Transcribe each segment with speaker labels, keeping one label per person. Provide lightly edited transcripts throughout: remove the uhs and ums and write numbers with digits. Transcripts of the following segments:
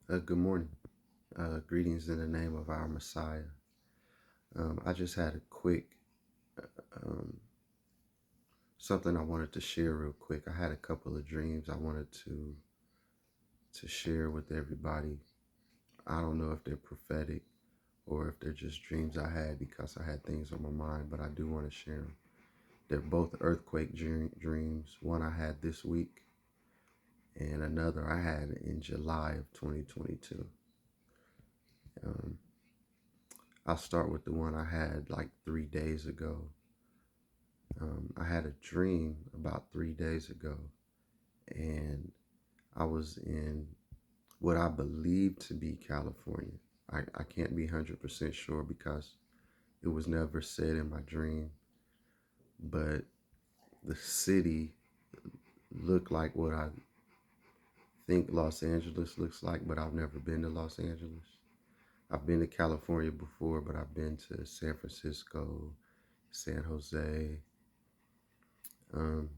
Speaker 1: Good morning. Greetings in the name of our Messiah. I just had a quick um, something I wanted to share real quick. I had a couple of dreams I wanted to share with everybody. I don't know if they're prophetic or if they're just dreams I had because I had things on my mind, but I do want to share them. They're both earthquake dreams. One I had this week, and another I had in July of 2022. Um, I'll start with the one I had like 3 days ago. I had a dream about 3 days ago, and I was in what I believe to be California. I can't be 100% sure because it was never said in my dream, but the city looked like what I think Los Angeles looks like, but I've never been to Los Angeles. I've been to California before, but I've been to San Francisco, San Jose, um,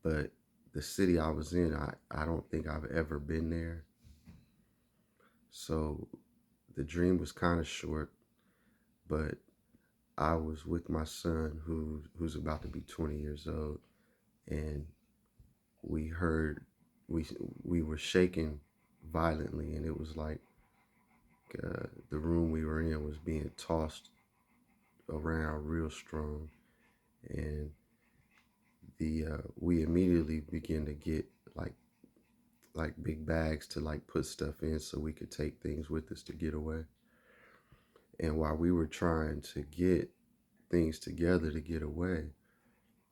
Speaker 1: but the city I was in, I don't think I've ever been there. So the dream was kind of short, but I was with my son who's about to be 20 years old, and we heard we we were shaking violently, and it was like the room we were in was being tossed around real strong, and the we immediately began to get like big bags to like put stuff in so we could take things with us to get away. And while we were trying to get things together to get away,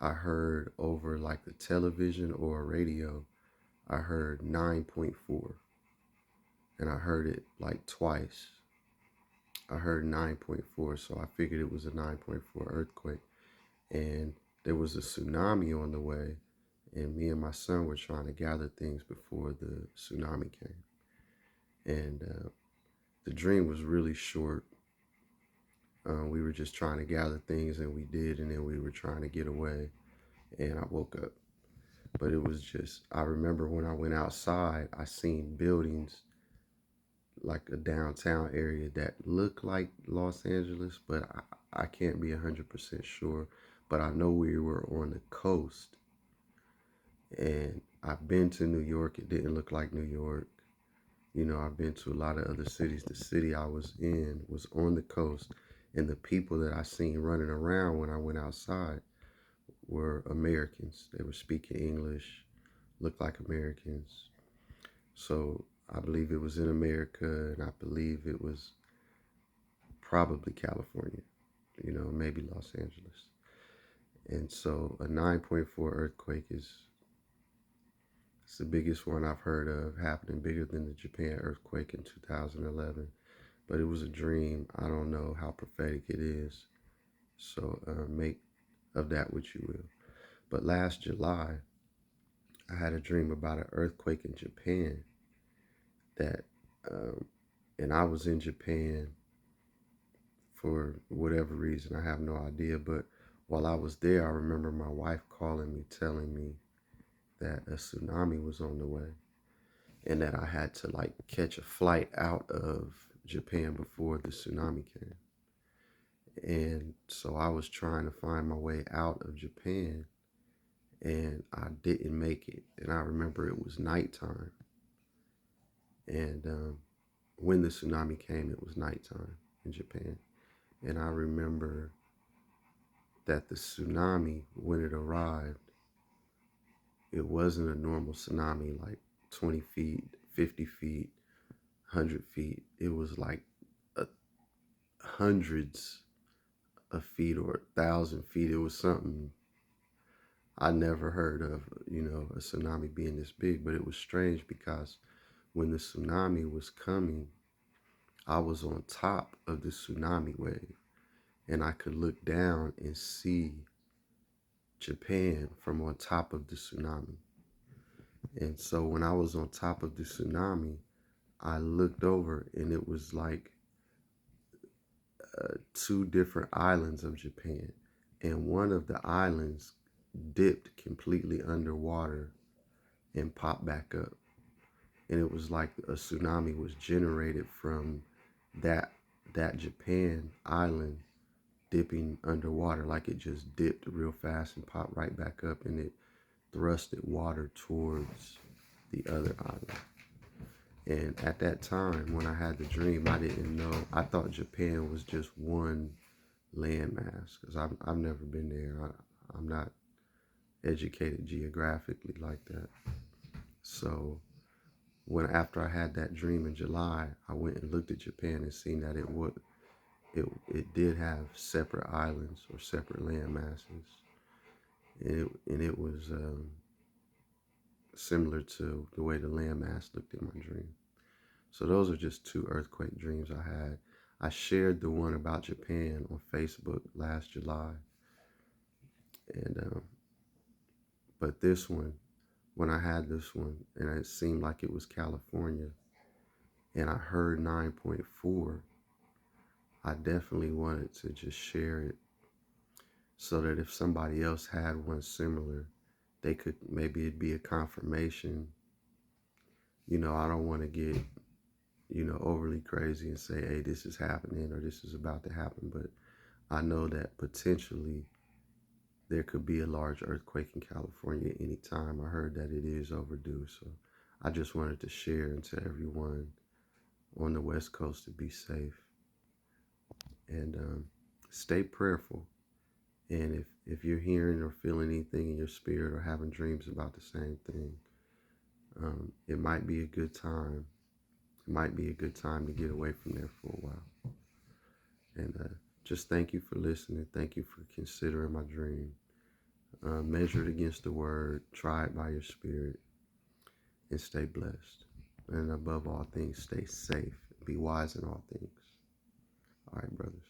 Speaker 1: I heard over like the television or radio, I heard 9.4, and I heard it like twice. I heard 9.4, so I figured it was a 9.4 earthquake. And there was a tsunami on the way, and me and my son were trying to gather things before the tsunami came. And the dream was really short. We were just trying to gather things, and we did, and then we were trying to get away, and I woke up. But it was just, I remember when I went outside, I seen buildings like a downtown area that looked like Los Angeles, but I can't be 100% sure. But I know we were on the coast, and I've been to New York. It didn't look like New York. You know, I've been to a lot of other cities. The city I was in was on the coast, and the people that I seen running around when I went outside were Americans. They were speaking English, looked like Americans. So I believe it was in America, and I believe it was probably California, you know, maybe Los Angeles. And so a 9.4 earthquake is it's the biggest one I've heard of, happening bigger than the Japan earthquake in 2011. But it was a dream. I don't know how prophetic it is. So make of that what you will. But last July, I had a dream about an earthquake in Japan that, um, and I was in Japan for whatever reason. I have no idea. But while I was there, I remember my wife calling me, telling me that a tsunami was on the way and that I had to like catch a flight out of Japan before the tsunami came. And so I was trying to find my way out of Japan, and I didn't make it. And I remember it was nighttime. And when the tsunami came, it was nighttime in Japan. And I remember that the tsunami, when it arrived, it wasn't a normal tsunami like 20 feet, 50 feet, 100 feet. It was like a, hundreds of feet or 1,000 feet. It was something I never heard of, you know, a tsunami being this big. But it was strange because when the tsunami was coming, I was on top of the tsunami wave, and I could look down and see Japan from on top of the tsunami. And so when I was on top of the tsunami, I looked over, and it was like two different islands of Japan. And one of the islands dipped completely underwater and popped back up. and it was like a tsunami was generated from that that Japan island dipping underwater, like it just dipped real fast and popped right back up, and it thrusted water towards the other island. And at that time, when I had the dream, I didn't know. I thought Japan was just one landmass because I've never been there. I'm not educated geographically like that. So when after I had that dream in July, I went and looked at Japan and seen that it did have separate islands or separate land masses, and it was similar to the way the landmass looked in my dream. So those are just two earthquake dreams I had. I shared the one about Japan on Facebook last July, and but this one, when I had this one, and it seemed like it was California, and I heard 9.4, I definitely wanted to just share it so that if somebody else had one similar, they could, maybe it'd be a confirmation. I don't want to get, overly crazy and say, hey, this is happening or this is about to happen, but I know that potentially there could be a large earthquake in California anytime. I heard that it is overdue, so I just wanted to share and tell everyone on the West Coast to be safe and stay prayerful. And if you're hearing or feeling anything in your spirit or having dreams about the same thing, it might be a good time. It might be a good time to get away from there for a while. And just thank you for listening. Thank you for considering my dream. Measure it against the word. Try it by your spirit and stay blessed. And above all things, stay safe. Be wise in all things. All right, brothers.